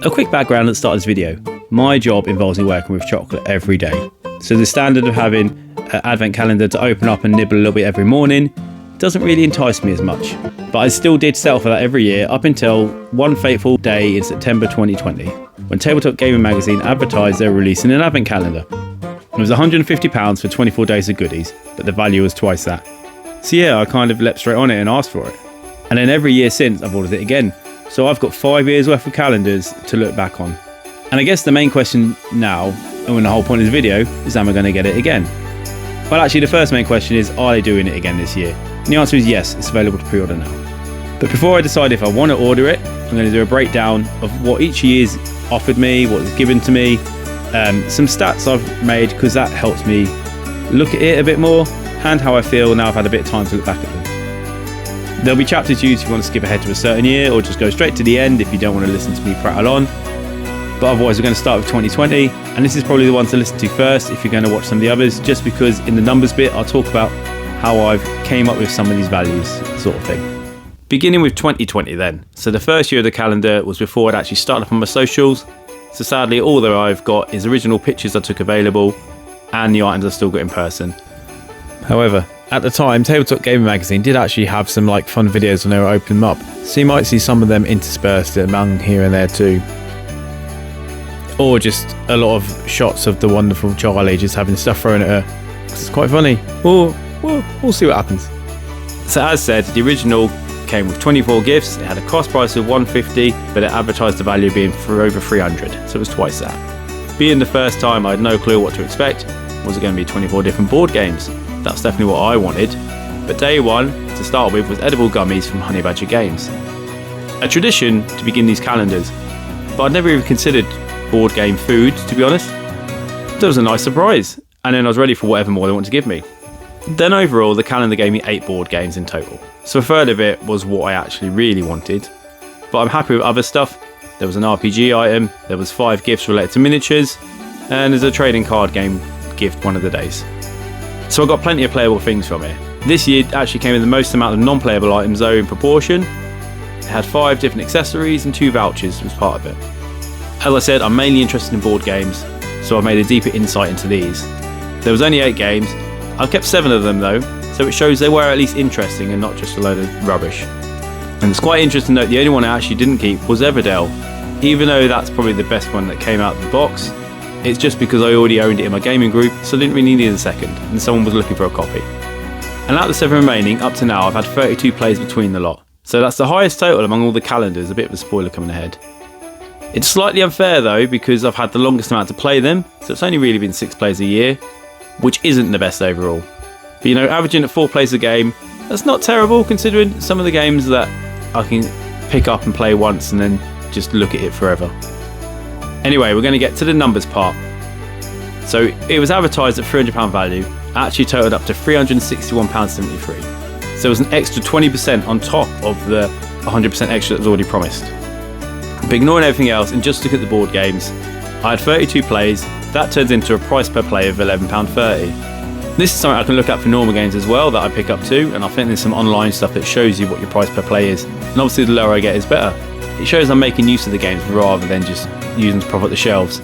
A quick background at the start of this video. My job involves me working with chocolate every day. So the standard of having an advent calendar to open up and nibble a little bit every morning doesn't really entice me as much. But I still did settle for that every year up until one fateful day in September 2020, when Tabletop Gaming Magazine advertised they were releasing an advent calendar. It was £150 for 24 days of goodies, but the value was twice that. So yeah, I kind of leapt straight on it and asked for it. And then every year since, I've ordered it again. So I've got 5 years worth of calendars to look back on. And I guess the main question now, and the whole point of the video, is am I going to get it again? Well, actually the first main question is, are they doing it again this year? And the answer is yes, it's available to pre-order now. But before I decide if I want to order it, I'm going to do a breakdown of what each year's offered me, what was given to me, some stats I've made, because that helps me look at it a bit more, and how I feel now I've had a bit of time to look back at them. There'll be chapters used if you want to skip ahead to a certain year, or just go straight to the end if you don't want to listen to me prattle on. But otherwise we're going to start with 2020, and this is probably the one to listen to first if you're going to watch some of the others, just because in the numbers bit I'll talk about how I've came up with some of these values, sort of thing. Beginning with 2020 then. So the first year of the calendar was before I'd actually started up on my socials, so sadly all that I've got is original pictures I took available and the items I still got in person. However, at the time, Tabletop Gaming Magazine did actually have some fun videos when they were opening them up, so you might see some of them interspersed among here and there too. Or just a lot of shots of the wonderful Charlie just having stuff thrown at her, because it's quite funny. We'll see what happens. So as said, the original came with 24 gifts, it had a cost price of £150, but it advertised the value being for over £300, so it was twice that. Being the first time, I had no clue what to expect. Was it going to be 24 different board games? That's definitely what I wanted. But day one, to start with, was edible gummies from Honey Badger Games. A tradition to begin these calendars, but I'd never even considered board game food, to be honest. That was a nice surprise, and then I was ready for whatever more they wanted to give me. Then overall, the calendar gave me 8 board games in total, so a third of it was what I actually really wanted. But I'm happy with other stuff. There was an RPG item, there was 5 gifts related to miniatures, and there's a trading card game gift one of the days. So I got plenty of playable things from it. This year actually came with the most amount of non-playable items though in proportion. It had 5 different accessories and 2 vouchers as part of it. As I said, I'm mainly interested in board games, so I've made a deeper insight into these. There was only 8 games. I've kept 7 of them though, so it shows they were at least interesting and not just a load of rubbish. And it's quite interesting to note the only one I actually didn't keep was Everdell. Even though that's probably the best one that came out of the box, it's just because I already owned it in my gaming group, so I didn't really need a second, and someone was looking for a copy. And out of the 7 remaining, up to now I've had 32 plays between the lot. So that's the highest total among all the calendars, a bit of a spoiler coming ahead. It's slightly unfair though, because I've had the longest amount to play them, so it's only really been 6 plays a year, which isn't the best overall. But averaging at 4 plays a game, that's not terrible considering some of the games that I can pick up and play once and then just look at it forever. Anyway, we're going to get to the numbers part. So it was advertised at £300 value, actually totaled up to £361.73. So it was an extra 20% on top of the 100% extra that was already promised. But ignoring everything else and just look at the board games, I had 32 plays, that turns into a price per play of £11.30. This is something I can look at for normal games as well that I pick up too, and I think there's some online stuff that shows you what your price per play is, and obviously the lower I get is better. It shows I'm making use of the games rather than just using to prop up the shelves.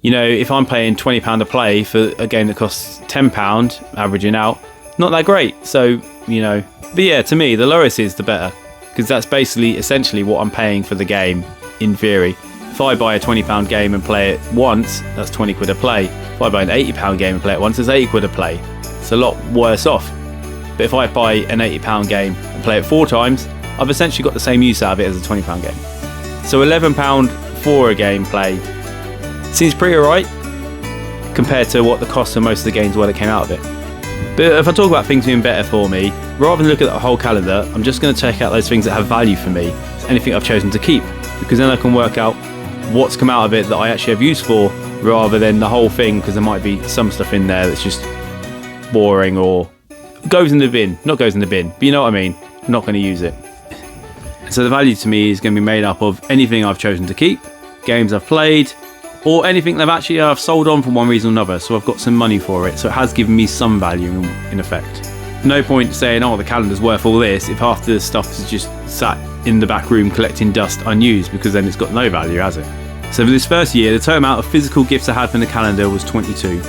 If I'm paying £20 a play for a game that costs £10, averaging out, not that great. So, but yeah, to me, the lower it is, the better. Because that's basically, essentially what I'm paying for the game, in theory. If I buy a £20 game and play it once, that's 20 quid a play. If I buy an £80 game and play it once, it's 80 quid a play. It's a lot worse off. But if I buy an £80 game and play it 4 times, I've essentially got the same use out of it as a £20 game. So £11 for a game play seems pretty alright compared to what the cost of most of the games were that came out of it. But if I talk about things being better for me, rather than look at the whole calendar, I'm just going to check out those things that have value for me, anything I've chosen to keep, because then I can work out what's come out of it that I actually have use for, rather than the whole thing, because there might be some stuff in there that's just boring or goes in the bin. Not goes in the bin, but you know what I mean. I'm not going to use it. So the value to me is going to be made up of anything I've chosen to keep, games I've played, or anything that I've sold on for one reason or another, so I've got some money for it, so it has given me some value in effect. No point saying, oh, the calendar's worth all this, if half the stuff is just sat in the back room collecting dust unused, because then it's got no value, has it? So for this first year, the total amount of physical gifts I had from the calendar was 22.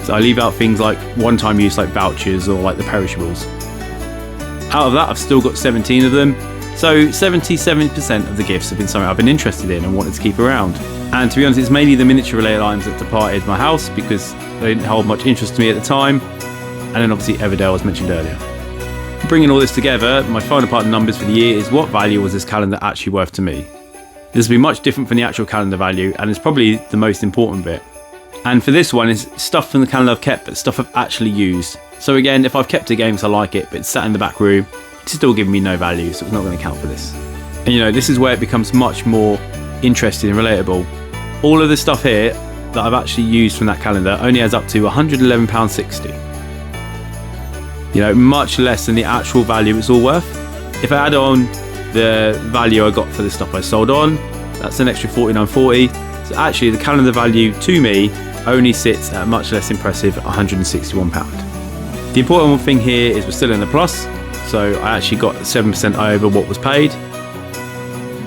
So I leave out things like one-time use like vouchers or like the perishables. Out of that, I've still got 17 of them. So 77% of the gifts have been something I've been interested in and wanted to keep around. And to be honest, it's mainly the miniature related items that departed my house because they didn't hold much interest to me at the time. And then obviously Everdale, as mentioned earlier. Bringing all this together, my final part of numbers for the year is what value was this calendar actually worth to me? This will be much different from the actual calendar value, and it's probably the most important bit. And for this one, is stuff from the calendar I've kept, but stuff I've actually used. So again, if I've kept a game because I like it, but it's sat in the back room, it's still giving me no value, so it's not going to count for this. And you know, this is where it becomes much more interesting and relatable. All of the stuff here that I've actually used from that calendar only adds up to £111.60. You know, much less than the actual value it's all worth. If I add on the value I got for the stuff I sold on, that's an extra £49.40. So actually the calendar value to me only sits at a much less impressive £161. The important thing here is we're still in the plus, so I actually got 7% over what was paid.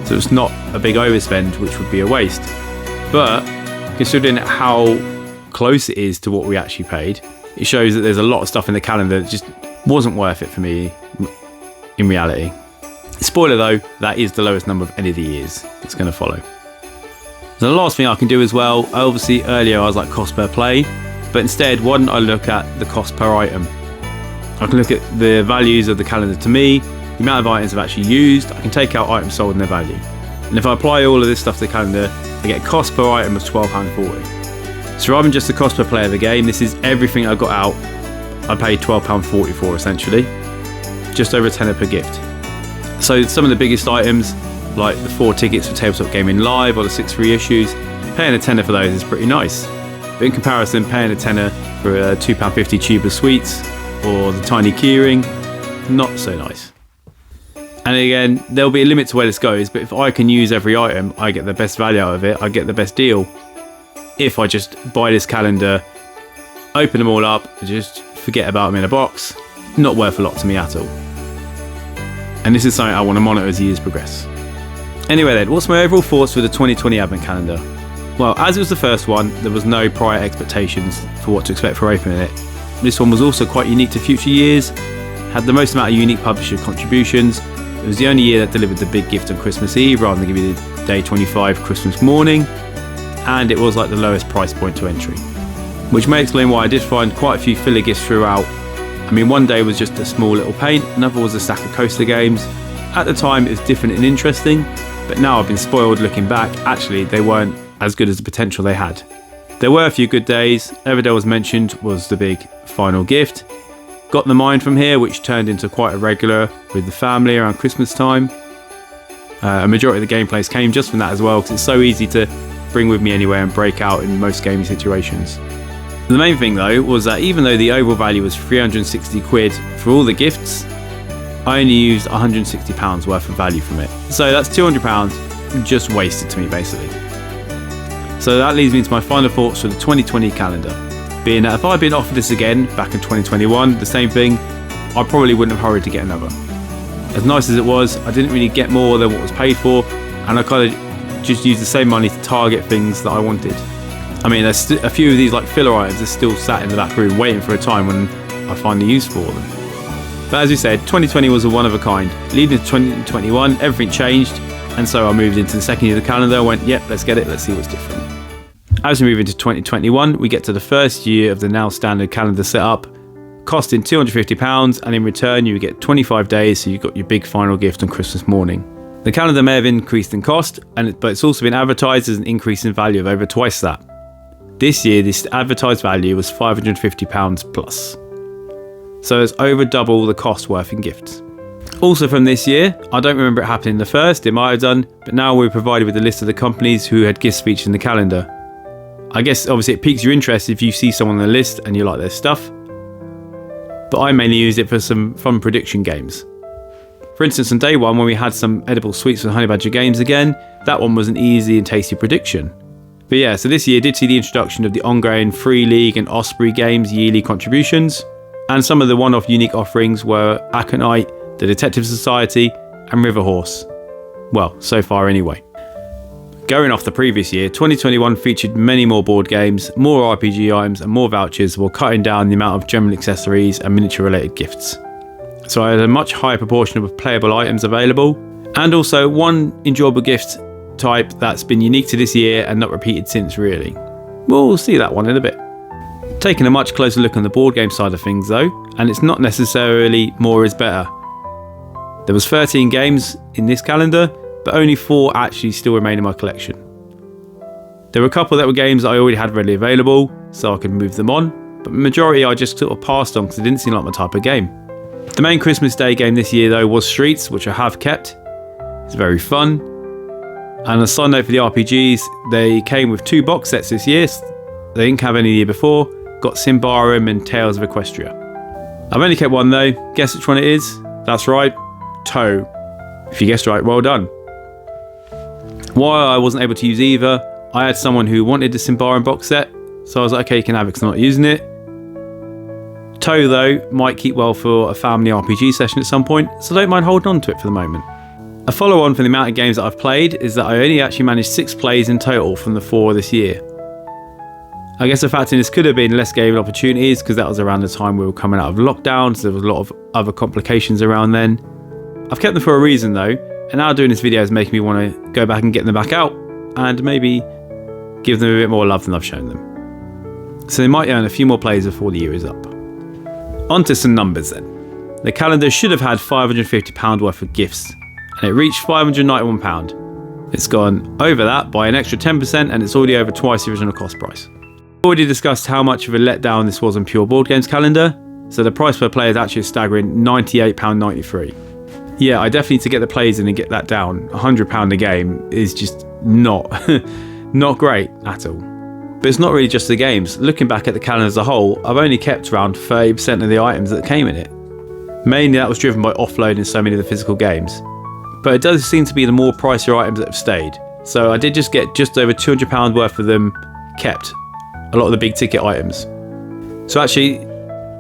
So it's not a big overspend, which would be a waste. But considering how close it is to what we actually paid, it shows that there's a lot of stuff in the calendar that just wasn't worth it for me in reality. Spoiler though, that is the lowest number of any of the years that's going to follow. So the last thing I can do as well, obviously earlier I was like cost per play, but instead why don't I look at the cost per item? I can look at the values of the calendar to me, the amount of items I've actually used. I can take out items sold and their value. And if I apply all of this stuff to the calendar, I get a cost per item of £12.40. So rather than just the cost per play of the game, this is everything I got out. I paid £12.40 for essentially, just over a tenner per gift. So some of the biggest items, like the 4 tickets for Tabletop Gaming Live or the 6 free issues, paying a tenner for those is pretty nice. But in comparison, paying a tenner for a £2.50 tube of sweets or the tiny keyring, not so nice. And again, there'll be a limit to where this goes, but if I can use every item, I get the best value out of it, I get the best deal. If I just buy this calendar, open them all up, and just forget about them in a box, not worth a lot to me at all. And this is something I want to monitor as the years progress. Anyway then, what's my overall thoughts for the 2020 Advent Calendar? Well, as it was the first one, there was no prior expectations for what to expect for opening it. This one was also quite unique to future years, had the most amount of unique publisher contributions. It was the only year that delivered the big gift on Christmas Eve rather than give you the day 25 Christmas morning, and it was like the lowest price point to entry, which may explain why I did find quite a few filler gifts throughout. I mean, one day was just a small little paint, another was a stack of coaster games. At the time it was different and interesting, but now I've been spoiled looking back. Actually, they weren't as good as the potential they had. There were a few good days. Everdale, was mentioned, was the big final gift. Got the Mine from here, which turned into quite a regular with the family around Christmas time. A majority of the gameplays came just from that as well, because it's so easy to bring with me anywhere and break out in most gaming situations. The main thing though was that even though the overall value was £360 for all the gifts, I only used £160 worth of value from it. So that's £200 just wasted to me basically. So that leads me to my final thoughts for the 2020 calendar. Being that if I'd been offered this again back in 2021, the same thing, I probably wouldn't have hurried to get another. As nice as it was, I didn't really get more than what was paid for, and I kind of just used the same money to target things that I wanted. I mean, there's a few of these like filler items are still sat in the back room waiting for a time when I find the use for them. But as we said, 2020 was a one of a kind. Leading into 2021, everything changed, and so I moved into the second year of the calendar. I went, yep, let's get it, let's see what's different. As we move into 2021, we get to the first year of the now standard calendar setup, costing £250, and in return you get 25 days, so you've got your big final gift on Christmas morning. The calendar may have increased in cost, but it's also been advertised as an increase in value of over twice that. This year, this advertised value was £550 plus. So it's over double the cost worth in gifts. Also from this year, I don't remember it happening the first, it might have done, but now we're provided with a list of the companies who had gifts featured in the calendar. I guess obviously it piques your interest if you see someone on the list and you like their stuff, but I mainly used it for some fun prediction games. For instance, on day one when we had some edible sweets from Honey Badger Games again, that one was an easy and tasty prediction. But yeah, so this year did see the introduction of the ongoing Free League and Osprey Games yearly contributions, and some of the one-off unique offerings were Aconite, the Detective Society and River Horse. Well, so far anyway. Going off the previous year, 2021 featured many more board games, more RPG items and more vouchers, while cutting down the amount of general accessories and miniature related gifts. So I had a much higher proportion of playable items available, and also one enjoyable gift type that's been unique to this year and not repeated since really. We'll see that one in a bit. Taking a much closer look on the board game side of things though, and it's not necessarily more is better. There was 13 games in this calendar, but only 4 actually still remain in my collection. There were a couple that were games that I already had readily available, so I could move them on, but the majority I just sort of passed on because it didn't seem like my type of game. The main Christmas Day game this year though was Streets, which I have kept. It's very fun. And a side note for the RPGs, they came with 2 box sets this year. They didn't have any the year before. Got Symbaroum and Tales of Equestria. I've only kept one though. Guess which one it is? That's right, Toe. If you guessed right, well done. While I wasn't able to use either, I had someone who wanted the Symbaroum box set, so I was like, okay, you can have it because I'm not using it. Toe though might keep well for a family RPG session at some point, so don't mind holding on to it for the moment. A follow on for the amount of games that I've played is that I only actually managed 6 plays in total from the 4 this year. I guess the fact in this could have been less gaming opportunities because that was around the time we were coming out of lockdown, so there was a lot of other complications around then. I've kept them for a reason though, and now doing this video is making me want to go back and get them back out and maybe give them a bit more love than I've shown them. So they might earn a few more plays before the year is up. On to some numbers then. The calendar should have had £550 worth of gifts, and it reached £591. It's gone over that by an extra 10%, and it's already over twice the original cost price. We've already discussed how much of a letdown this was on Pure Board Games calendar, so the price per player is actually a staggering £98.93. Yeah, I definitely need to get the plays in and get that down. £100 a game is just not great at all. But it's not really just the games. Looking back at the calendar as a whole, I've only kept around 30% of the items that came in it. Mainly that was driven by offloading so many of the physical games. But it does seem to be the more pricier items that have stayed. So I did just get just over £200 worth of them kept. A lot of the big ticket items. So actually,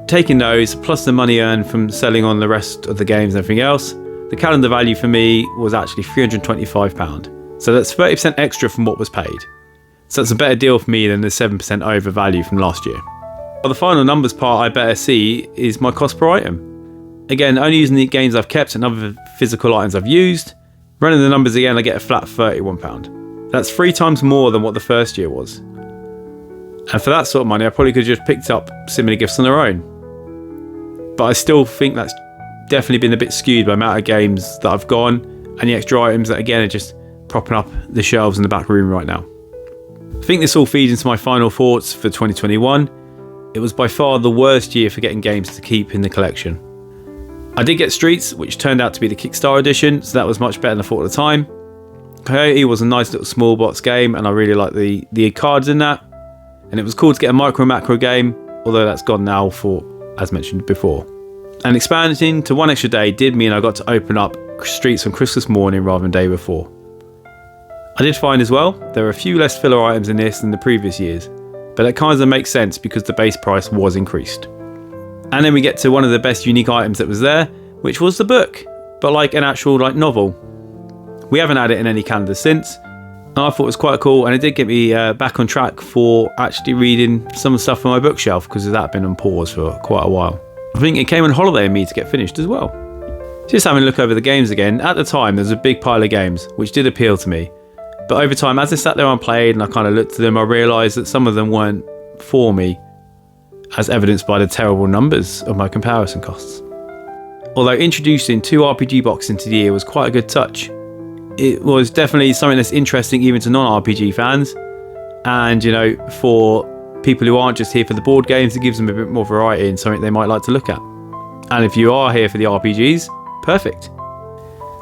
taking those, plus the money earned from selling on the rest of the games and everything else, the calendar value for me was actually £325. So that's 30% extra from what was paid. So that's a better deal for me than the 7% over value from last year. Well, the final numbers part I better see is my cost per item. Again, only using the games I've kept and other physical items I've used. Running the numbers again, I get a flat £31. That's 3 times more than what the first year was. And for that sort of money, I probably could have just picked up similar gifts on their own. But I still think that's definitely been a bit skewed by the amount of games that I've gone and the extra items that again are just propping up the shelves in the back room right now. I think this all feeds into my final thoughts for 2021. It was by far the worst year for getting games to keep in the collection. I did get Streets, which turned out to be the Kickstarter edition, so that was much better than I thought at the time. Coyote was a nice little small box game, and I really liked the cards in that. And it was cool to get a micro-macro game, although that's gone now for, as mentioned before. And expanding to 1 extra day did mean I got to open up Streets on Christmas morning rather than day before. I did find as well, there are a few less filler items in this than the previous years, but that kind of makes sense because the base price was increased. And then we get to one of the best unique items that was there, which was the book, but like an actual novel. We haven't had it in any calendar since, and I thought it was quite cool, and it did get me back on track for actually reading some of the stuff on my bookshelf because that had been on pause for quite a while. I think it came on holiday with me to get finished as well. Just having a look over the games again, at the time there was a big pile of games which did appeal to me. But over time, as I sat there and played and I kind of looked at them, I realised that some of them weren't for me, as evidenced by the terrible numbers of my comparison costs. Although introducing 2 RPG boxes into the year was quite a good touch. It was definitely something that's interesting even to non-RPG fans, and for people who aren't just here for the board games, it gives them a bit more variety and something they might like to look at. And if you are here for the RPGs, perfect.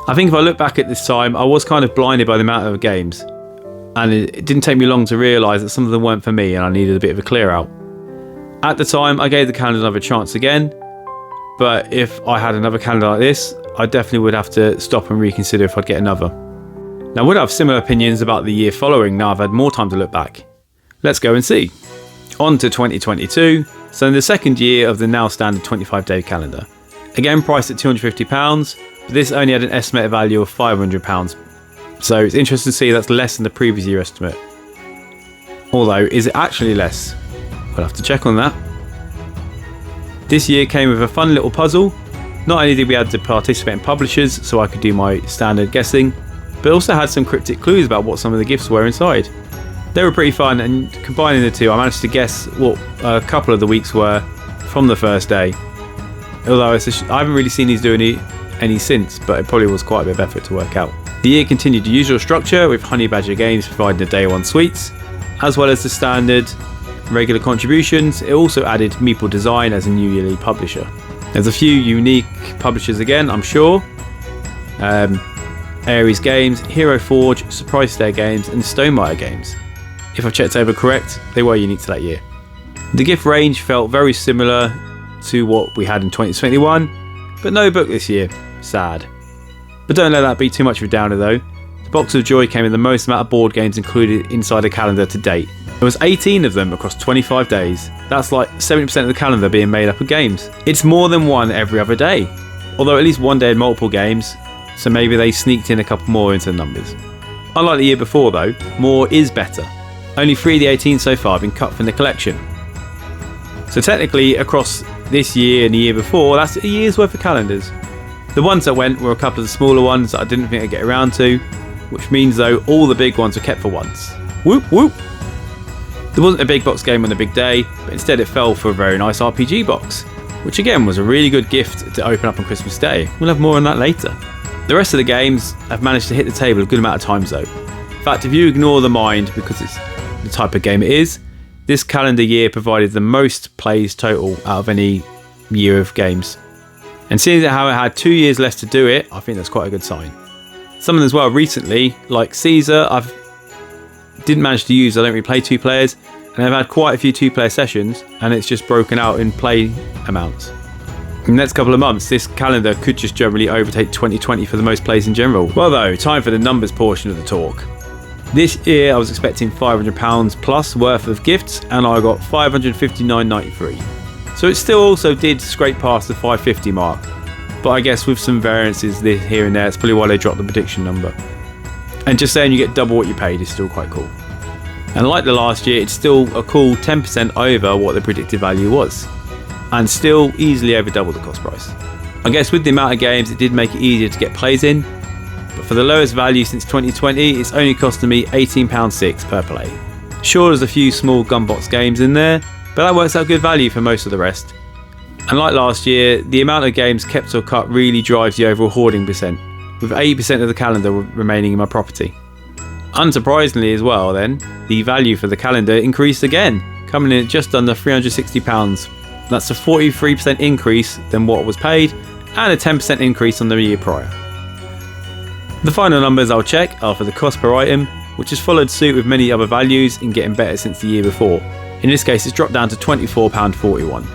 I think if I look back at this time, I was kind of blinded by the amount of games, and it didn't take me long to realise that some of them weren't for me and I needed a bit of a clear out. At the time, I gave the calendar another chance again, but if I had another calendar like this, I definitely would have to stop and reconsider if I'd get another. Now, would I have similar opinions about the year following now I've had more time to look back? Let's go and see. On to 2022, so in the second year of the now standard 25-day calendar. Again priced at £250, but this only had an estimated value of £500 So it's interesting to see that's less than the previous year estimate. Although, is it actually less? We'll have to check on that. This year came with a fun little puzzle. Not only did we have to participate in publishers so I could do my standard guessing, but also had some cryptic clues about what some of the gifts were inside. They were pretty fun, and combining the two I managed to guess what a couple of the weeks were from the first day. Although I haven't really seen these do any since, but it probably was quite a bit of effort to work out. The year continued the usual structure with Honey Badger Games providing the day one sweets, as well as the standard regular contributions. It also added Meeple Design as a new yearly publisher. There's a few unique publishers again, I'm sure. Ares Games, Hero Forge, Surprise Stare Games and Stonemaier Games. If I've checked over correct, they were unique to that year. The gift range felt very similar to what we had in 2021, but no book this year. Sad. But don't let that be too much of a downer though. The Box of Joy came with the most amount of board games included inside the calendar to date. There was 18 of them across 25 days. That's like 70% of the calendar being made up of games. It's more than one every other day. Although at least one day had multiple games, so maybe they sneaked in a couple more into the numbers. Unlike the year before though, more is better. Only 3 of the 18 so far have been cut from the collection. So technically across this year and the year before, that's a year's worth of calendars. The ones that went were a couple of the smaller ones that I didn't think I'd get around to, which means though all the big ones were kept for once. Whoop whoop! There wasn't a big box game on the big day, but instead it fell for a very nice RPG box, which again was a really good gift to open up on Christmas Day. We'll have more on that later. The rest of the games have managed to hit the table a good amount of times though. In fact, if you ignore the Mind because it's the type of game it is, this calendar year provided the most plays total out of any year of games. And seeing how it had 2 years less to do it, I think that's quite a good sign. Some of them as well recently, like Caesar, didn't manage to use. I don't really play 2 players, and I've had quite a few 2-player sessions, and it's just broken out in play amounts. In the next couple of months, this calendar could just generally overtake 2020 for the most plays in general. Well though, time for the numbers portion of the talk. This year I was expecting £500 plus worth of gifts, and I got £559.93. So it still also did scrape past the £550 mark, but I guess with some variances here and there, it's probably why they dropped the prediction number. And just saying you get double what you paid is still quite cool. And like the last year, it's still a cool 10% over what the predicted value was, and still easily over double the cost price. I guess with the amount of games, it did make it easier to get plays in, but for the lowest value since 2020, it's only costing me £18.06 per play. Sure, there's a few small gunbox games in there, but that works out good value for most of the rest. And like last year, the amount of games kept or cut really drives the overall hoarding percent, with 80% of the calendar remaining in my property. Unsurprisingly as well then, the value for the calendar increased again, coming in at just under £360. That's a 43% increase than what was paid, and a 10% increase on the year prior. The final numbers I'll check are for the cost per item, which has followed suit with many other values in getting better since the year before. In this case, it's dropped down to £24.41,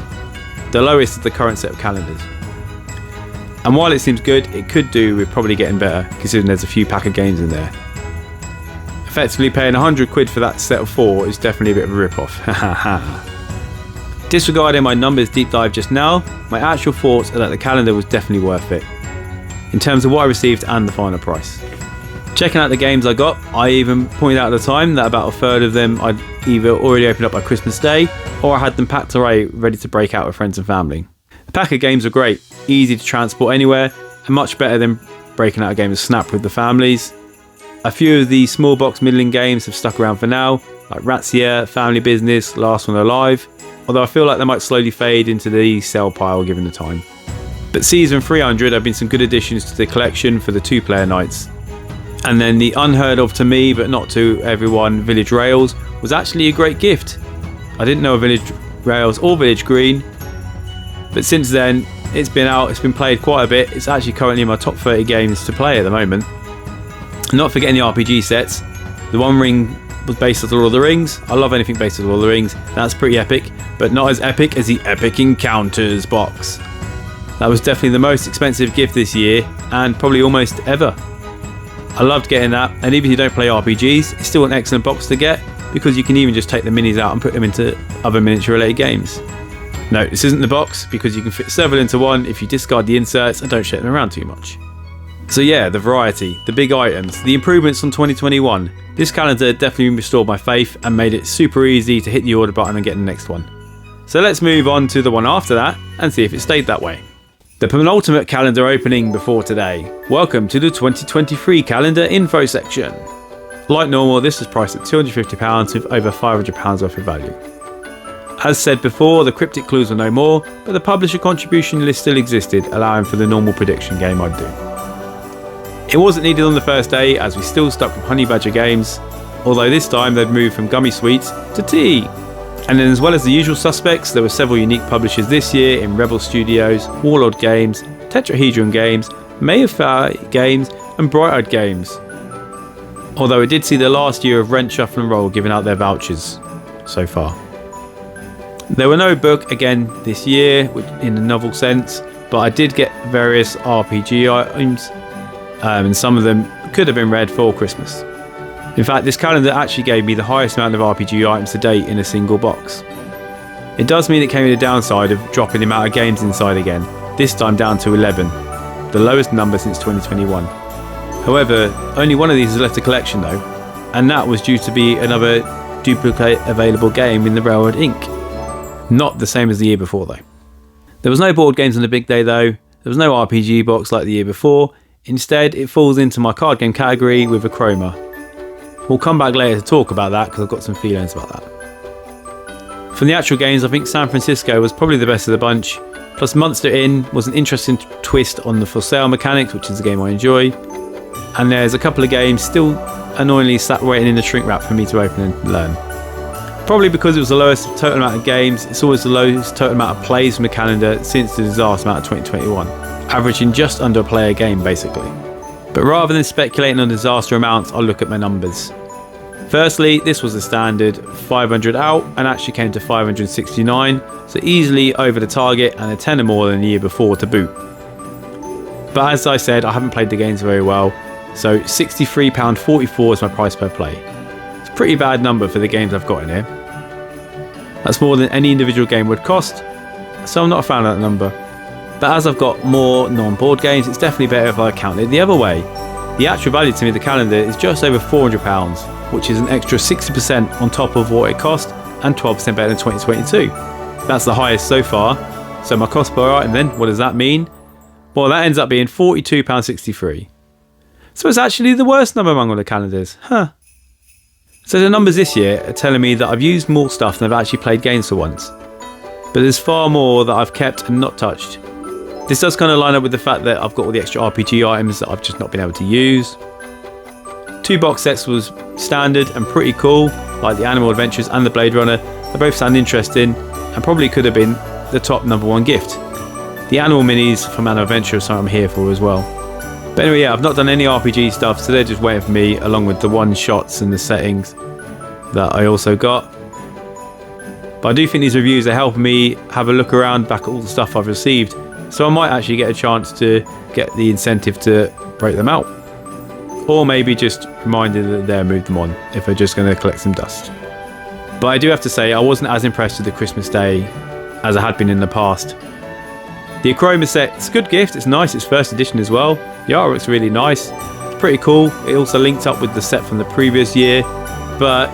the lowest of the current set of calendars. And while it seems good, it could do with probably getting better, considering there's a few pack of games in there. Effectively paying £100 for that set of 4 is definitely a bit of a rip-off. Disregarding my numbers deep dive just now, my actual thoughts are that the calendar was definitely worth it, in terms of what I received and the final price. Checking out the games I got, I even pointed out at the time that about a third of them I'd either already opened up by Christmas Day, or I had them packed away ready to break out with friends and family. The pack of games are great, easy to transport anywhere, and much better than breaking out a game of Snap with the families. A few of the small box middling games have stuck around for now, like Razzia, Family Business, Last One Alive, although I feel like they might slowly fade into the sell pile given the time. But Season 300 have been some good additions to the collection for the 2-player nights. And then the unheard of to me, but not to everyone, Village Rails was actually a great gift. I didn't know of Village Rails or Village Green, but since then it's been out, it's been played quite a bit. It's actually currently in my top 30 games to play at the moment. Not forgetting the RPG sets. The One Ring was based on Lord of the Rings. I love anything based on Lord of the Rings. That's pretty epic, but not as epic as the Epic Encounters box. That was definitely the most expensive gift this year, and probably almost ever. I loved getting that, and even if you don't play RPGs, it's still an excellent box to get, because you can even just take the minis out and put them into other miniature related games. No, this isn't the box, because you can fit several into one if you discard the inserts and don't shake them around too much. So yeah, the variety, the big items, the improvements on 2021. This calendar definitely restored my faith and made it super easy to hit the order button and get the next one. So let's move on to the one after that and see if it stayed that way. The penultimate calendar opening before today. Welcome to the 2023 calendar info section. Like normal, this is priced at £250 with over £500 worth of value. As said before, the cryptic clues were no more, but the publisher contribution list still existed, allowing for the normal prediction game I'd do. It wasn't needed on the first day, as we still stuck with Honey Badger games, although this time they'd moved from gummy sweets to tea. And then, as well as the usual suspects, there were several unique publishers this year in Rebel Studios, Warlord Games, Tetrahedron Games, Mayfair Games and Bright Eyed Games. Although it did see the last year of Rent, Shuffle and Roll giving out their vouchers so far. There were no book again this year in a novel sense, but I did get various RPG items, and some of them could have been read for Christmas. In fact, this calendar actually gave me the highest amount of RPG items to date in a single box. It does mean it came with the downside of dropping the amount of games inside again, this time down to 11, the lowest number since 2021. However, only one of these is left to collection though, and that was due to be another duplicate available game in the Railroad Inc. Not the same as the year before though. There was no board games on the big day though, there was no RPG box like the year before. Instead, it falls into my card game category with a chroma. We'll come back later to talk about that because I've got some feelings about that. From the actual games, I think San Francisco was probably the best of the bunch. Plus Monster Inn was an interesting twist on the for sale mechanics, which is a game I enjoy. And there's a couple of games still annoyingly sat waiting in the shrink wrap for me to open and learn. Probably because it was the lowest total amount of games, it's always the lowest total amount of plays from the calendar since the disaster amount of 2021. Averaging just under a player game basically. But rather than speculating on disaster amounts, I'll look at my numbers. Firstly, this was a standard 500 out and actually came to 569, so easily over the target and a tenner more than the year before to boot. But as I said, I haven't played the games very well, so £63.44 is my price per play. It's a pretty bad number for the games I've got in here. That's more than any individual game would cost, so I'm not a fan of that number. But as I've got more non-board games, it's definitely better if I count it the other way. The actual value to me of the calendar is just over £400, which is an extra 60% on top of what it cost and 12% better than 2022. That's the highest so far. So my cost per item then, what does that mean? Well, that ends up being £42.63. So it's actually the worst number among all the calendars. Huh. So the numbers this year are telling me that I've used more stuff than I've actually played games for once. But there's far more that I've kept and not touched. This does kind of line up with the fact that I've got all the extra RPG items that I've just not been able to use. 2 box sets was standard and pretty cool, like the Animal Adventures and the Blade Runner. They both sound interesting and probably could have been the top #1 gift. The Animal Minis from Animal Adventure are something I'm here for as well. But anyway, yeah, I've not done any RPG stuff, so they're just waiting for me, along with the one-shots and the settings that I also got. But I do think these reviews are helping me have a look around back at all the stuff I've received, so I might actually get a chance to get the incentive to break them out. Or maybe just reminded that they'll move them on if they're just going to collect some dust. But I do have to say, I wasn't as impressed with the Christmas Day as I had been in the past. The Acroma set, it's a good gift, it's nice, it's first edition as well. The artwork's really nice, it's pretty cool. It also links up with the set from the previous year, but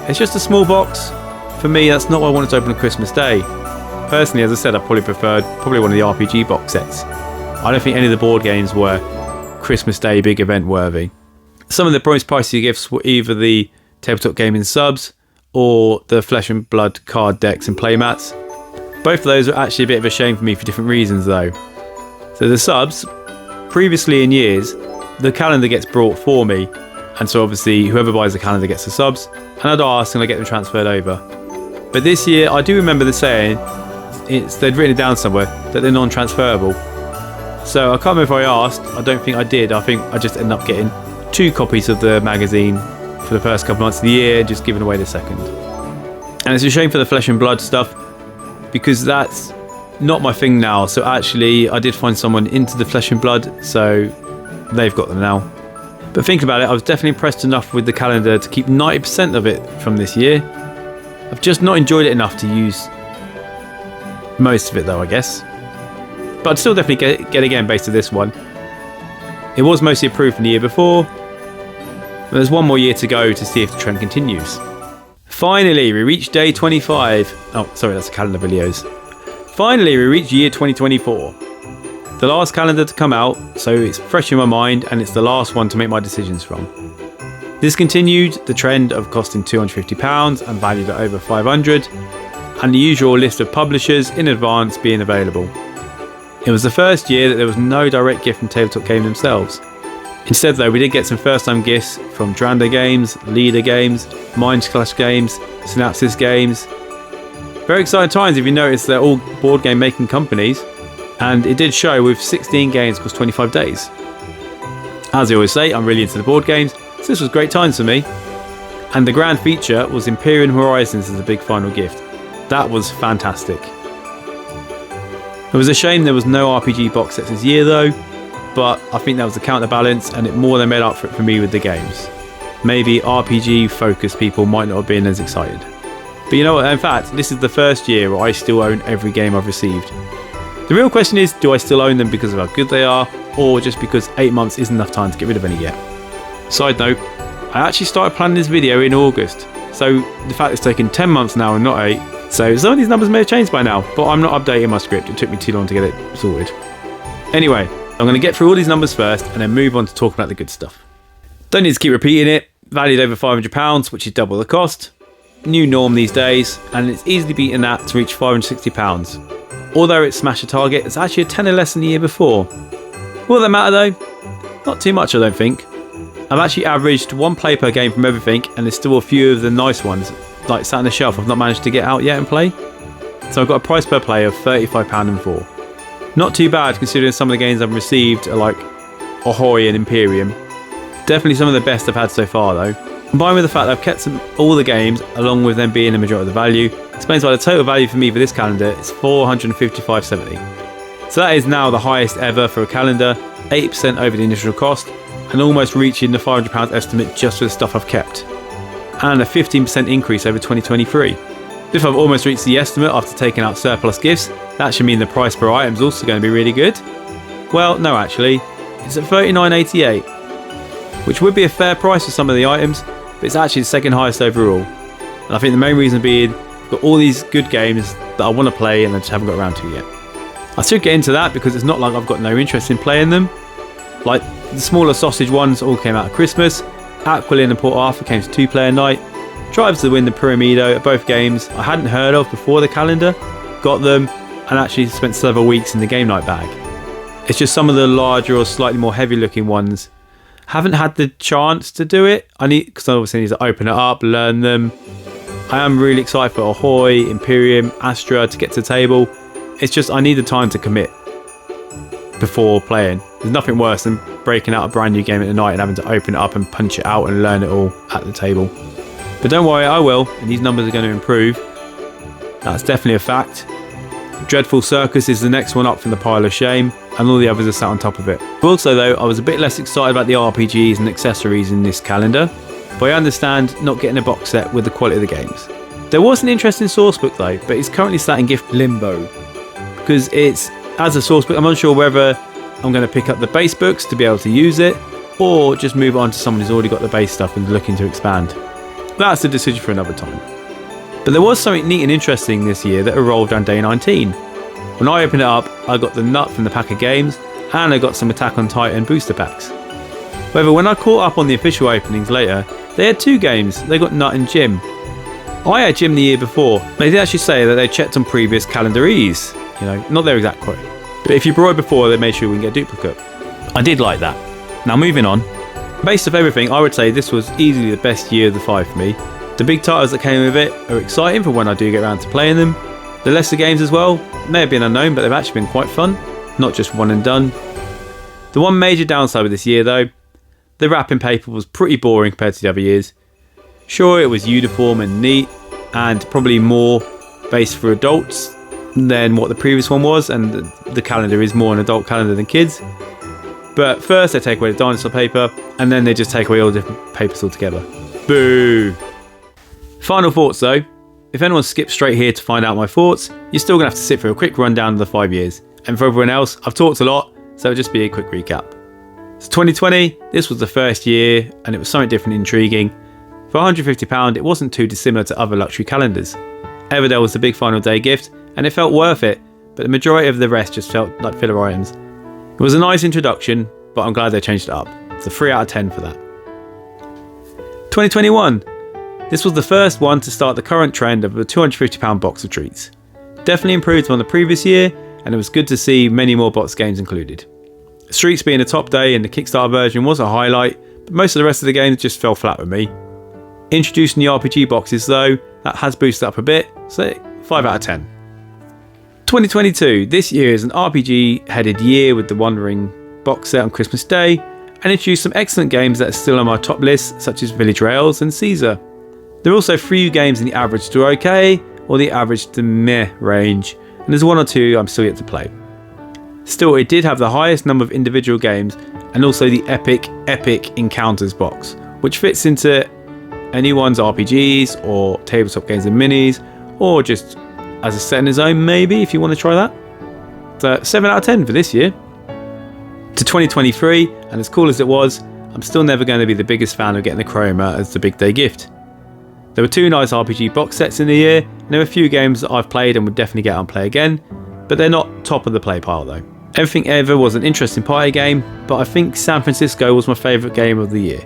it's just a small box. For me, that's not what I wanted to open on Christmas Day. Personally, as I said, I probably preferred one of the RPG box sets. I don't think any of the board games were Christmas Day big event worthy. Some of the most pricey gifts were either the Tabletop Gaming subs or the Flesh and Blood card decks and playmats. Both of those are actually a bit of a shame for me for different reasons though. So the subs, previously in years, the calendar gets brought for me, and so obviously whoever buys the calendar gets the subs, and I'd ask and I get them transferred over. But this year I do remember the saying, they'd written it down somewhere, that they're non-transferable. So I can't remember if I asked, I don't think I did, I think I just ended up getting 2 copies of the magazine for the first couple of months of the year, just giving away the second. And it's a shame for the Flesh and Blood stuff, because that's not my thing now. So actually I did find someone into the Flesh and Blood, so they've got them now. But thinking about it, I was definitely impressed enough with the calendar to keep 90% of it from this year. I've just not enjoyed it enough to use most of it though, I guess. But I'd still definitely get again based on this one. It was mostly improved from the year before, but there's one more year to go to see if the trend continues. Finally, we reached day 25. Oh, sorry, that's the calendar videos. Finally, we reached year 2024. The last calendar to come out, so it's fresh in my mind and it's the last one to make my decisions from. This continued the trend of costing £250 and valued at over 500, and the usual list of publishers in advance being available. It was the first year that there was no direct gift from Tabletop Game themselves. Instead though, we did get some first time gifts from Dranda Games, Leader Games, Mind Clash Games, Synapsis Games. Very exciting times if you notice they're all board game making companies, and it did show with 16 games across 25 days. As I always say, I'm really into the board games, so this was great times for me. And the grand feature was Imperium Horizons as a big final gift. That was fantastic. It was a shame there was no RPG box sets this year though, but I think that was the counterbalance and it more than made up for it for me with the games. Maybe RPG focused people might not have been as excited. But you know what, in fact, this is the first year where I still own every game I've received. The real question is, do I still own them because of how good they are, or just because 8 months isn't enough time to get rid of any yet? Side note, I actually started planning this video in August, so the fact it's taken 10 months now and not 8, so some of these numbers may have changed by now, but I'm not updating my script, it took me too long to get it sorted. Anyway, I'm going to get through all these numbers first and then move on to talk about the good stuff. Don't need to keep repeating it, valued over £500, which is double the cost. New norm these days, and it's easily beaten that to reach £560. Although it smashed a target, it's actually a tenner less than the year before. Will that matter though? Not too much I don't think. I've actually averaged 1 play per game from everything, and there's still a few of the nice ones, like sat on the shelf I've not managed to get out yet and play. So I've got a price per play of £35 and 4. Not too bad considering some of the games I've received are like Ahoy and Imperium. Definitely some of the best I've had so far though. Combined with the fact that I've kept all the games, along with them being the majority of the value, explains why the total value for me for this calendar is £455.70. So that is now the highest ever for a calendar, 8% over the initial cost, and almost reaching the £500 estimate just for the stuff I've kept. And a 15% increase over 2023. If I've almost reached the estimate after taking out surplus gifts, that should mean the price per item is also going to be really good. Well, no actually, it's at $39.88, which would be a fair price for some of the items, but it's actually the second highest overall. And I think the main reason being, I've got all these good games that I want to play and I just haven't got around to yet. I should get into that because it's not like I've got no interest in playing them. Like the smaller sausage ones all came out at Christmas, Aquilin and Port Arthur came to 2-player night, Drives to the Wind and Pyramido are both games I hadn't heard of before the calendar, got them and actually spent several weeks in the game night bag. It's just some of the larger or slightly more heavy looking ones haven't had the chance to do it. Because I obviously need to open it up, learn them. I am really excited for Ahoy, Imperium, Astra to get to the table. It's just I need the time to commit before playing. There's nothing worse than breaking out a brand new game at the night and having to open it up and punch it out and learn it all at the table. But don't worry, I will, and these numbers are going to improve. That's definitely a fact. Dreadful Circus is the next one up from the pile of shame, and all the others are sat on top of it. Also though, I was a bit less excited about the RPGs and accessories in this calendar, but I understand not getting a box set with the quality of the games. There was an interesting sourcebook though, but it's currently sat in gift limbo. Because it's, as a sourcebook, I'm unsure whether I'm going to pick up the base books to be able to use it, or just move on to someone who's already got the base stuff and looking to expand. That's a decision for another time. But there was something neat and interesting this year that arrived on day 19. When I opened it up, I got the nut from the pack of games, and I got some Attack on Titan booster packs. However, when I caught up on the official openings later, they had 2 games. They got Nut and Jim. I had Jim the year before. They did actually say that they checked on previous calendaries. You know, not their exact quote. But if you brought it before, they made sure we can get a duplicate. I did like that. Now moving on. Based off everything, I would say this was easily the best year of the 5 for me. The big titles that came with it are exciting for when I do get around to playing them. The lesser games as well may have been unknown, but they've actually been quite fun, not just one and done. The one major downside with this year though, the wrapping paper was pretty boring compared to the other years. Sure, it was uniform and neat, and probably more based for adults than what the previous one was, and the calendar is more an adult calendar than kids. But first they take away the dinosaur paper, and then they just take away all the different papers altogether. Boo! Final thoughts though. If anyone skips straight here to find out my thoughts, you're still going to have to sit through a quick rundown of the 5 years. And for everyone else, I've talked a lot, so it'll just be a quick recap. So 2020, this was the first year and it was something different and intriguing. For £150, it wasn't too dissimilar to other luxury calendars. Everdell was the big final day gift and it felt worth it, but the majority of the rest just felt like filler items. It was a nice introduction, but I'm glad they changed it up. It's a 3 out of 10 for that. 2021. This was the first one to start the current trend of a £250 box of treats. Definitely improved on the previous year, and it was good to see many more box games included. Streets being a top day and the Kickstarter version was a highlight, but most of the rest of the games just fell flat with me. Introducing the RPG boxes though, that has boosted up a bit, so 5 out of 10. 2022, this year is an RPG headed year with the Wandering box set on Christmas Day, and introduced some excellent games that are still on my top list, such as Village Rails and Caesar. There are also 3 games in the average to okay, or the average to meh range, and there's 1 or 2 I'm still yet to play. Still, it did have the highest number of individual games, and also the Epic Encounters box, which fits into anyone's RPGs, or tabletop games and minis, or just as a set in its own maybe, if you want to try that. So 7 out of 10 for this year. To 2023, and as cool as it was, I'm still never going to be the biggest fan of getting the Chroma as the big day gift. There were 2 nice RPG box sets in the year, and there were a few games that I've played and would definitely get out and play again, but they're not top of the play pile though. Everything Ever was an interesting party game, but I think San Francisco was my favourite game of the year.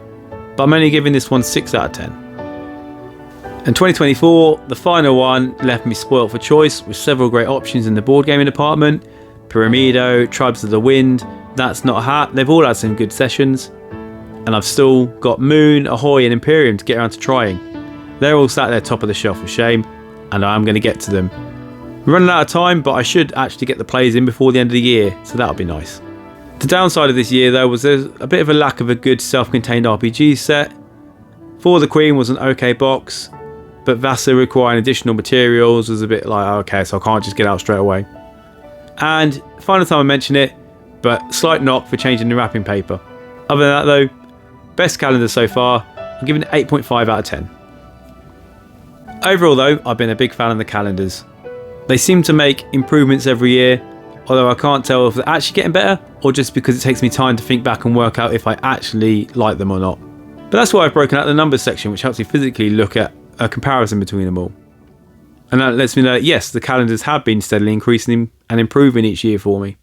But I'm only giving this one 6 out of 10. And 2024, the final one, left me spoilt for choice with several great options in the board gaming department. Pyramido, Tribes of the Wind, That's Not a Hat, they've all had some good sessions. And I've still got Moon, Ahoy and Imperium to get around to trying. They're all sat there top of the shelf for shame, and I am going to get to them. We're running out of time, but I should actually get the plays in before the end of the year, so that'll be nice. The downside of this year though was there's a bit of a lack of a good self-contained RPG set. For the Queen was an okay box, but Vasa requiring additional materials was a bit like, okay, so I can't just get out straight away. And final time I mention it, but slight knock for changing the wrapping paper. Other than that though, best calendar so far, I'm giving it 8.5 out of 10. Overall though, I've been a big fan of the calendars. They seem to make improvements every year, although I can't tell if they're actually getting better or just because it takes me time to think back and work out if I actually like them or not. But that's why I've broken out the numbers section, which helps me physically look at a comparison between them all. And that lets me know that yes, the calendars have been steadily increasing and improving each year for me.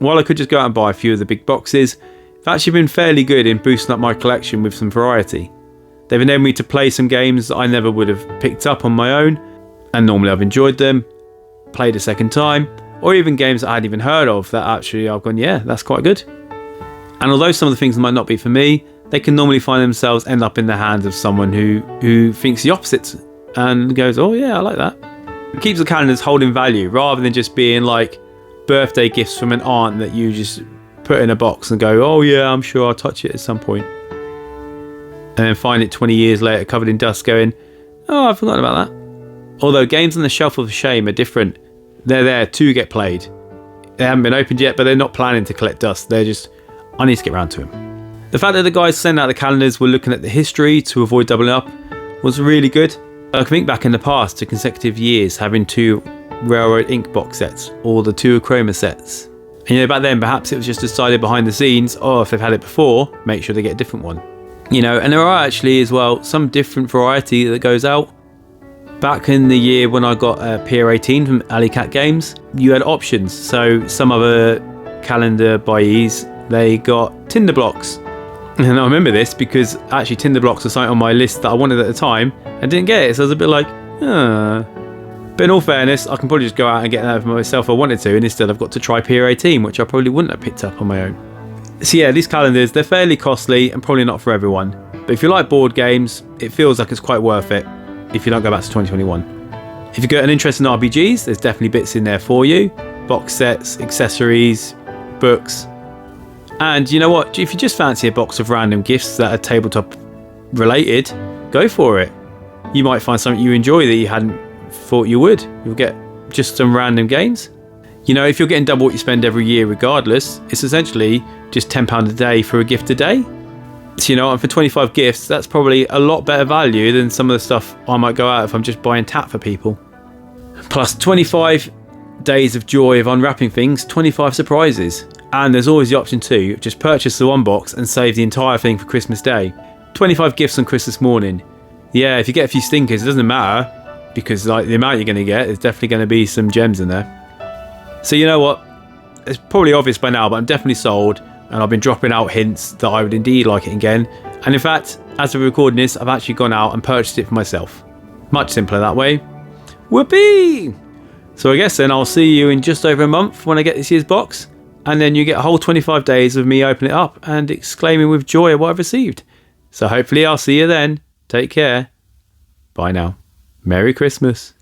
While I could just go out and buy a few of the big boxes, they've actually been fairly good in boosting up my collection with some variety. They've enabled me to play some games that I never would have picked up on my own, and normally I've enjoyed them, played a second time, or even games that I hadn't even heard of that actually I've gone, yeah, that's quite good. And although some of the things might not be for me, they can normally find themselves end up in the hands of someone who thinks the opposite and goes, oh yeah, I like that. It keeps the calendars holding value rather than just being like birthday gifts from an aunt that you just put in a box and go, oh yeah, I'm sure I'll touch it at some point. And then find it 20 years later covered in dust going, oh, I've forgotten about that. Although games on the shelf of shame are different. They're there to get played. They haven't been opened yet, but they're not planning to collect dust. They're just, I need to get around to them. The fact that the guys sending out the calendars were looking at the history to avoid doubling up was really good. I can think back in the past to consecutive years having 2 Railroad Ink box sets or the 2 Chroma sets. And you know, back then perhaps it was just decided behind the scenes, oh, if they've had it before, make sure they get a different one. You know, and there are actually as well some different variety that goes out. Back in the year when I got a PR18 from Alley Cat Games, you had options. So some other calendar buyees, they got Tinder blocks. And I remember this because actually Tinder blocks were something on my list that I wanted at the time and didn't get it. So I was a bit like, But in all fairness, I can probably just go out and get that for myself if I wanted to, and instead I've got to try PR18, which I probably wouldn't have picked up on my own. So yeah, these calendars, they're fairly costly and probably not for everyone. But if you like board games, it feels like it's quite worth it if you don't go back to 2021. If you've got an interest in RPGs, there's definitely bits in there for you. Box sets, accessories, books. And you know what? If you just fancy a box of random gifts that are tabletop related, go for it. You might find something you enjoy that you hadn't thought you would. You'll get just some random games. You know, if you're getting double what you spend every year regardless, it's essentially just £10 a day for a gift a day. So, you know, and for 25 gifts, that's probably a lot better value than some of the stuff I might go out if I'm just buying tat for people. Plus 25 days of joy of unwrapping things, 25 surprises. And there's always the option too, just purchase the one box and save the entire thing for Christmas Day. 25 gifts on Christmas morning. Yeah, if you get a few stinkers, it doesn't matter, because like the amount you're going to get, there's definitely going to be some gems in there. So you know what? It's probably obvious by now, but I'm definitely sold, and I've been dropping out hints that I would indeed like it again. And in fact, as we're recording this, I've actually gone out and purchased it for myself. Much simpler that way. Whoopee! So I guess then I'll see you in just over a month when I get this year's box. And then you get a whole 25 days of me opening it up and exclaiming with joy at what I've received. So hopefully I'll see you then. Take care. Bye now. Merry Christmas.